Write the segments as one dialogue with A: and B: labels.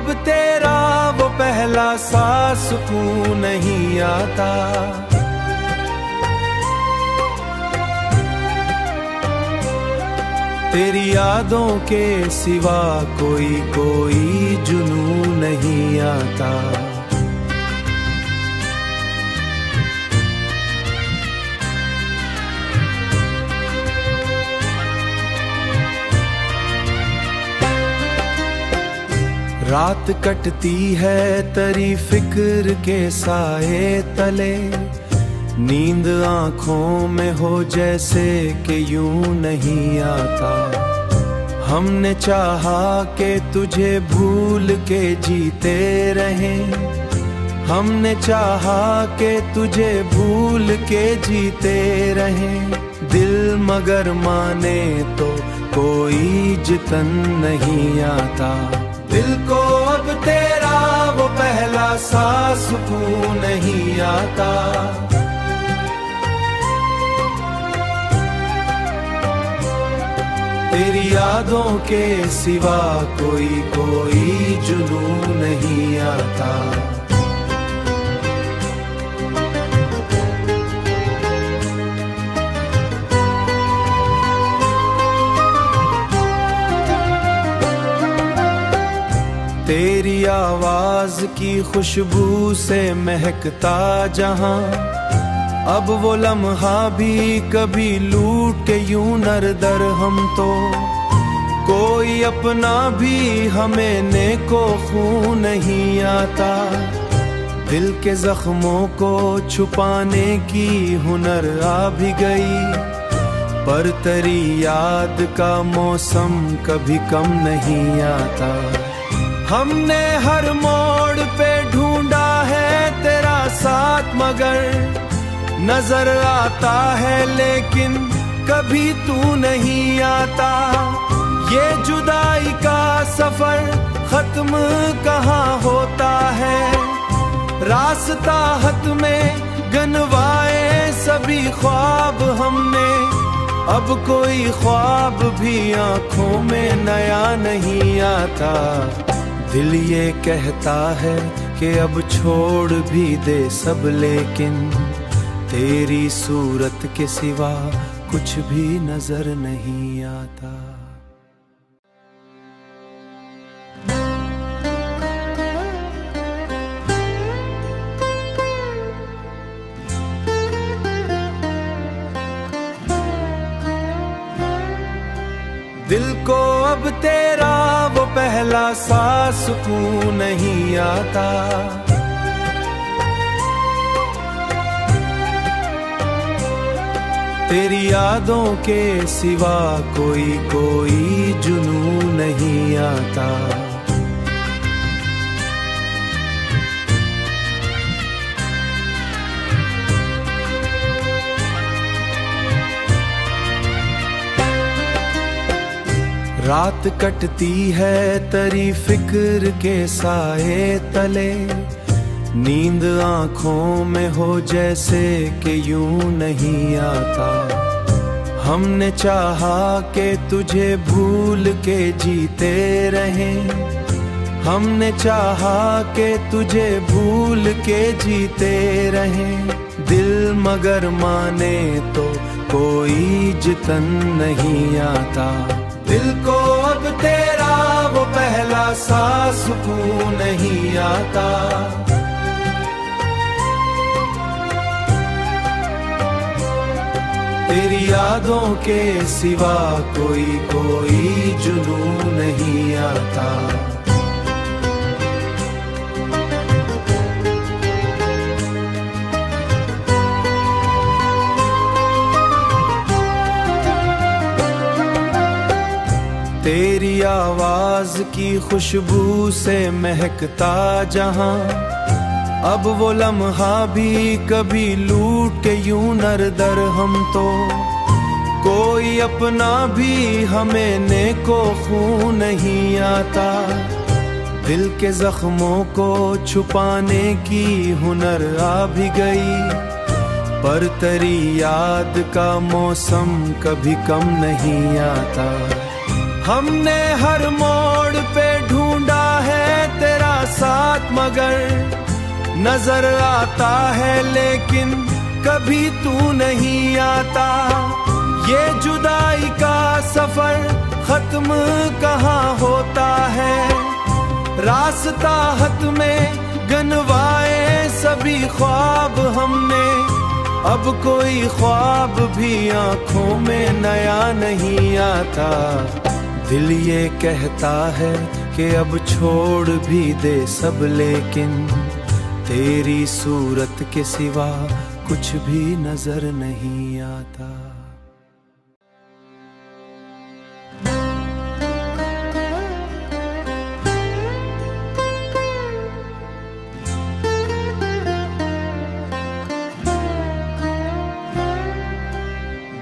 A: अब तेरा वो पहला सा सुकून नहीं आता। तेरी यादों के सिवा कोई जुनून नहीं आता। रात कटती है तेरी फिक्र के साए तले, नींद आँखों में हो जैसे कि यूं नहीं आता। हमने चाहा कि तुझे भूल के जीते रहें, हमने चाहा कि तुझे भूल के जीते रहें। दिल मगर माने तो कोई जतन नहीं आता। दिल को अब तेरा वो पहला सा सुकून नहीं आता। तेरी यादों के सिवा कोई जुनून नहीं आता। तेरी आवाज की खुशबू से महकता जहां, अब वो लम्हा भी कभी लूट के यूं नर दर हम तो। कोई अपना भी हमें नेको खून नहीं आता। दिल के जख्मों को छुपाने की हुनर आ भी गई, पर तेरी याद का मौसम कभी कम नहीं आता। हमने हर मोड़ पे ढूंढा है तेरा साथ, मगर नजर आता है लेकिन कभी तू नहीं आता। ये जुदाई का सफर खत्म कहाँ होता है, रास्ता हद में गनवाए सभी ख्वाब हमने। अब कोई ख्वाब भी आंखों में नया नहीं आता। दिल ये कहता है कि अब छोड़ भी दे सब, लेकिन तेरी सूरत के सिवा कुछ भी नजर नहीं आता। दिल को अब तेरा वो पहला सा सुकून नहीं आता। तेरी यादों के सिवा कोई जुनून नहीं आता। रात कटती है तेरी फिक्र के साए तले, नींद आँखों में हो जैसे कि यूं नहीं आता। हमने चाहा कि तुझे भूल के जीते रहें, हमने चाहा कि तुझे भूल के जीते रहें। दिल मगर माने तो कोई जतन नहीं आता। दिल को अब तेरा वो पहला सा सुकून नहीं आता। तेरी यादों के सिवा कोई जुनून नहीं आता। तेरी आवाज की खुशबू से महकता जहां, अब वो लम्हा भी कभी लूट के यूं नर दर हम तो। कोई अपना भी हमें नेको खून नहीं आता। दिल के जख्मों को छुपाने की हुनर आ भी गई, पर तेरी याद का मौसम कभी कम नहीं आता। हमने हर मोड़ पे ढूंढा है तेरा मगर नजर आता है लेकिन कभी तू नहीं आता। ये जुदाई का सफर खत्म कहाँ होता है, रास्ता हद में गनवाए सभी ख्वाब हमने। अब कोई ख्वाब भी आंखों में नया नहीं आता। दिल ये कहता है कि अब छोड़ भी दे सब, लेकिन तेरी सूरत के सिवा कुछ भी नजर नहीं आता।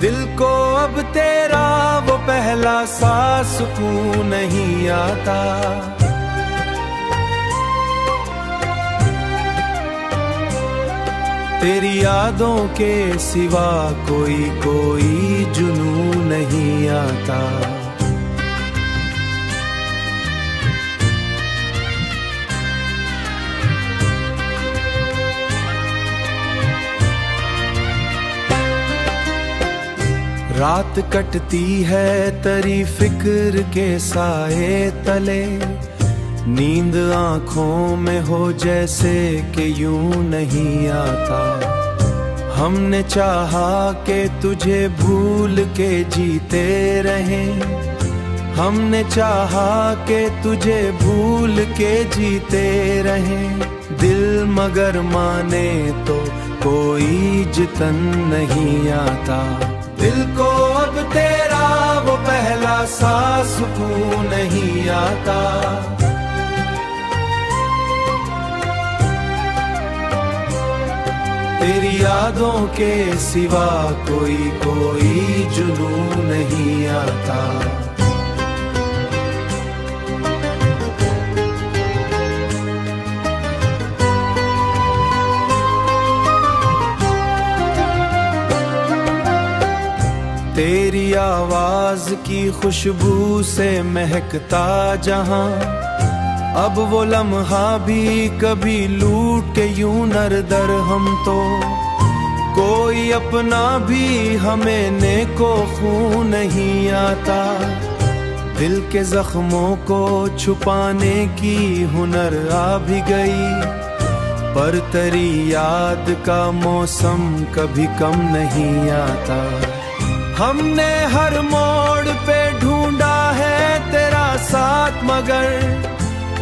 A: दिल को अब तेरा वो पहला सा सुकून नहीं आता। तेरी यादों के सिवा कोई जुनून नहीं आता। रात कटती है तरी फिक्र के साए तले, नींद आँखों में हो जैसे कि यूं नहीं आता। हमने चाहा कि तुझे भूल के जीते रहें, हमने चाहा कि तुझे भूल के जीते रहें। दिल मगर माने तो कोई जतन नहीं आता। दिल को अब तेरा वो पहला सा सुकून नहीं आता। तेरी यादों के सिवा कोई जुनून नहीं आता। तेरी आवाज की खुशबू से महकता जहां, अब वो लम्हा भी कभी लूट के यूं नर दर हम तो। कोई अपना भी हमें नेको खून नहीं आता। दिल के जख्मों को छुपाने की हुनर आ भी गई, पर तेरी याद का मौसम कभी कम नहीं आता। हमने हर मोड़ पे ढूंढा है तेरा साथ मगर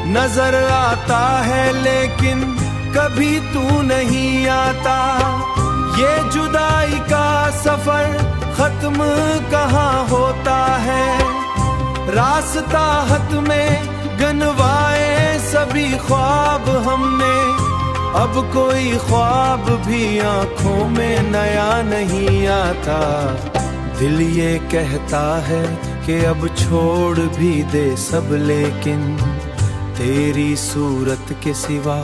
A: नजर आता है लेकिन कभी तू नहीं आता। ये जुदाई का सफर खत्म कहाँ होता है, रास्ता हद में गनवाए सभी ख्वाब हमने। अब कोई ख्वाब भी आंखों में नया नहीं आता। दिल ये कहता है कि अब छोड़ भी दे सब, लेकिन तेरी सूरत के सिवा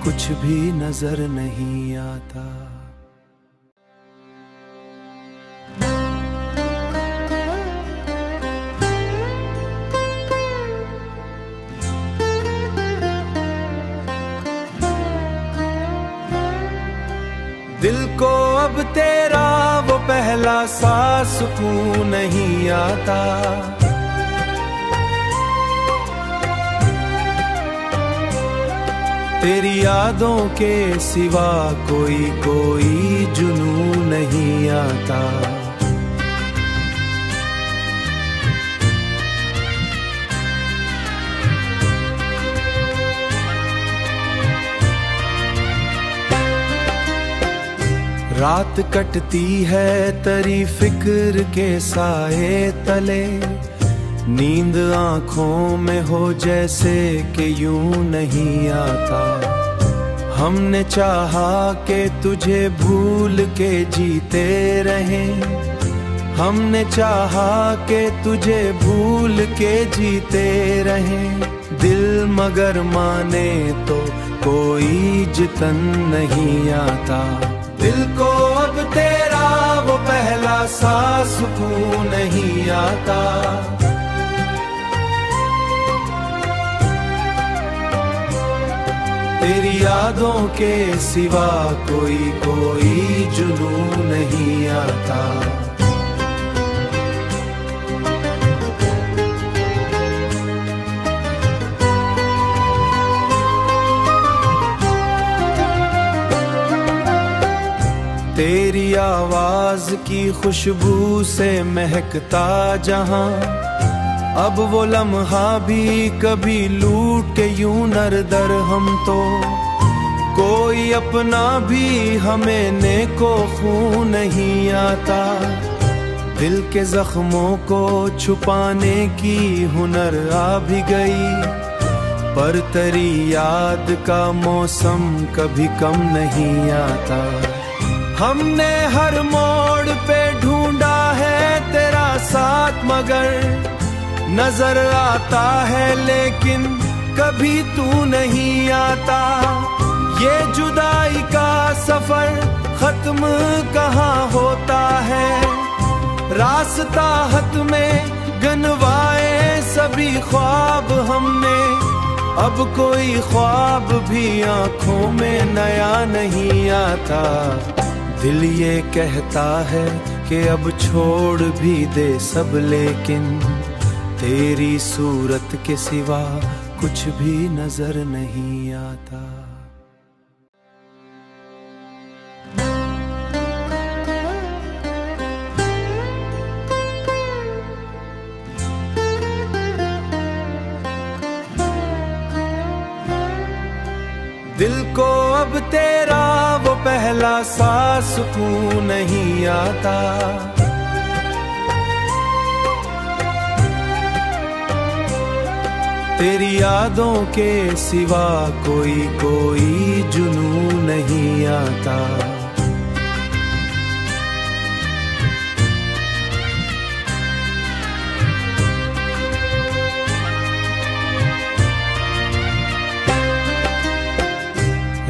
A: कुछ भी नजर नहीं आता। दिल को अब तेरा वो पहला सा सुकून नहीं आता। तेरी यादों के सिवा कोई जुनून नहीं आता। रात कटती है तरी फिक्र के साए तले, नींद आँखों में हो जैसे कि यूं नहीं आता। हमने चाहा कि तुझे भूल के जीते रहें, हमने चाहा कि तुझे भूल के जीते रहें। दिल मगर माने तो कोई जतन नहीं आता। दिल को अब तेरा वो पहला सा सुकून नहीं आता। तेरी यादों के सिवा कोई जुनून नहीं आता। तेरी आवाज की खुशबू से महकता जहां, अब वो लम्हा भी कभी लूट के यूं नर दर हम तो। कोई अपना भी हमें नेको खून नहीं आता। दिल के जख्मों को छुपाने की हुनर आ भी गई, पर तेरी याद का मौसम कभी कम नहीं आता। हमने हर मोड़ पे ढूंढा है तेरा साथ, मगर नजर आता है लेकिन कभी तू नहीं आता। ये जुदाई का सफर खत्म कहाँ होता है, रास्ता हद में गनवाए सभी ख्वाब हमने। अब कोई ख्वाब भी आंखों में नया नहीं आता। दिल ये कहता है कि अब छोड़ भी दे सब, लेकिन तेरी सूरत के सिवा कुछ भी नजर नहीं आता। दिल को अब तेरा वो पहला सा सुकून नहीं आता। तेरी यादों के सिवा कोई जुनून नहीं आता।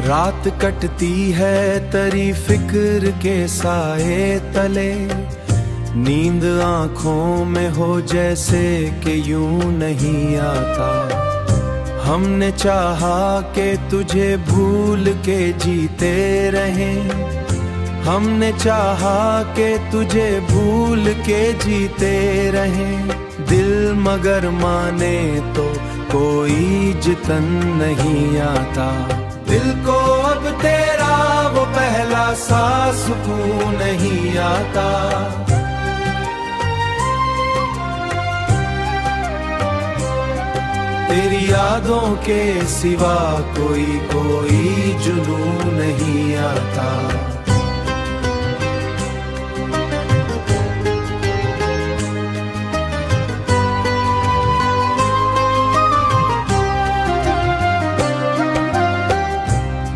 A: रात कटती है तेरी फिक्र के साए तले, नींद आँखों में हो जैसे कि यूं नहीं आता। हमने चाहा कि तुझे भूल के जीते रहें, हमने चाहा कि तुझे भूल के जीते रहें। दिल मगर माने तो कोई जतन नहीं आता। दिल को अब तेरा वो पहला सा सुकून नहीं आता। तेरी यादों के सिवा कोई जुनून नहीं आता।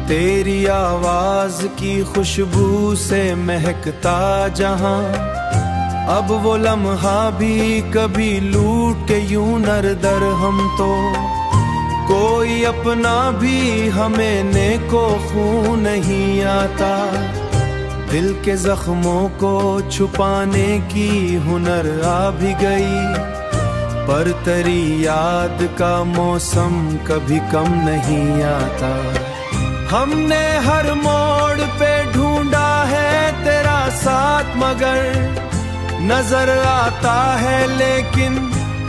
A: तेरी आवाज की खुशबू से महकता जहां, अब वो लम्हा भी कभी लूट के यूं नर दर हम तो। कोई अपना भी हमें नेको खून नहीं आता। दिल के जख्मों को छुपाने की हुनर आ भी गई, पर तेरी याद का मौसम कभी कम नहीं आता। हमने हर मोड़ पे ढूंढा है तेरा साथ, मगर नजर आता है लेकिन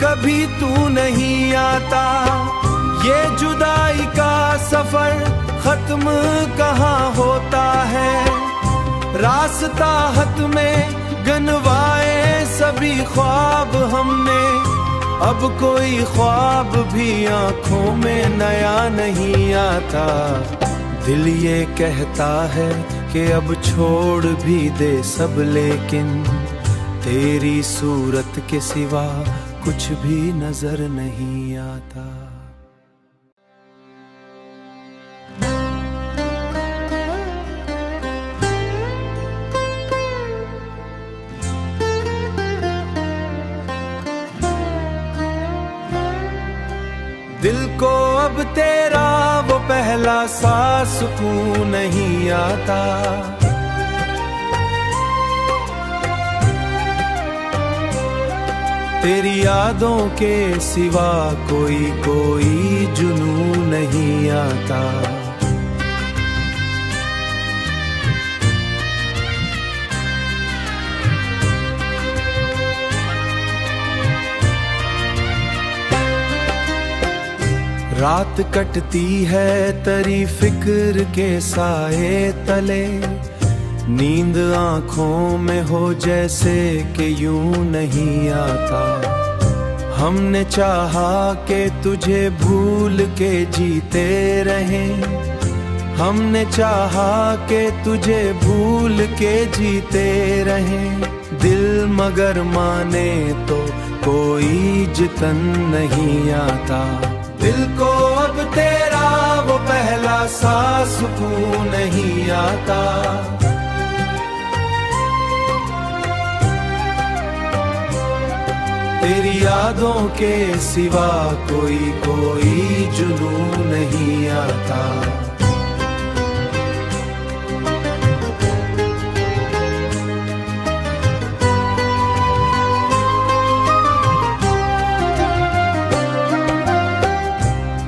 A: कभी तू नहीं आता। ये जुदाई का सफर खत्म कहाँ होता है, रास्ता हद में गनवाए सभी ख्वाब हमने। अब कोई ख्वाब भी आंखों में नया नहीं आता। दिल ये कहता है कि अब छोड़ भी दे सब, लेकिन तेरी सूरत के सिवा कुछ भी नजर नहीं आता। दिल को अब तेरा वो पहला सा सुकून नहीं आता। तेरी यादों के सिवा कोई जुनून नहीं आता। रात कटती है तरी फिक्र के साए तले, नींद आंखों में हो जैसे कि यूं नहीं आता। हमने चाहा कि तुझे भूल के जीते रहें, हमने चाहा कि तुझे भूल के जीते रहें। दिल मगर माने तो कोई जतन नहीं आता। दिल को अब तेरा वो पहला सा सुकून नहीं आता। तेरी यादों के सिवा कोई जुनून नहीं आता।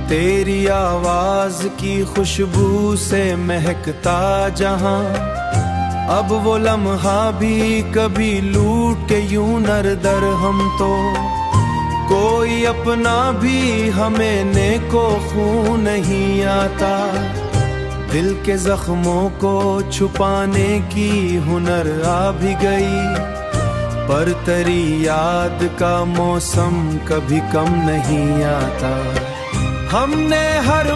A: तेरी आवाज की खुशबू से महकता जहां, अब वो लम्हा भी कभी लूट के यूं नर दर हम तो। कोई अपना भी हमें नेको खून नहीं आता। दिल के जख्मों को छुपाने की हुनर आ भी गई, पर तेरी याद का मौसम कभी कम नहीं आता। हमने हर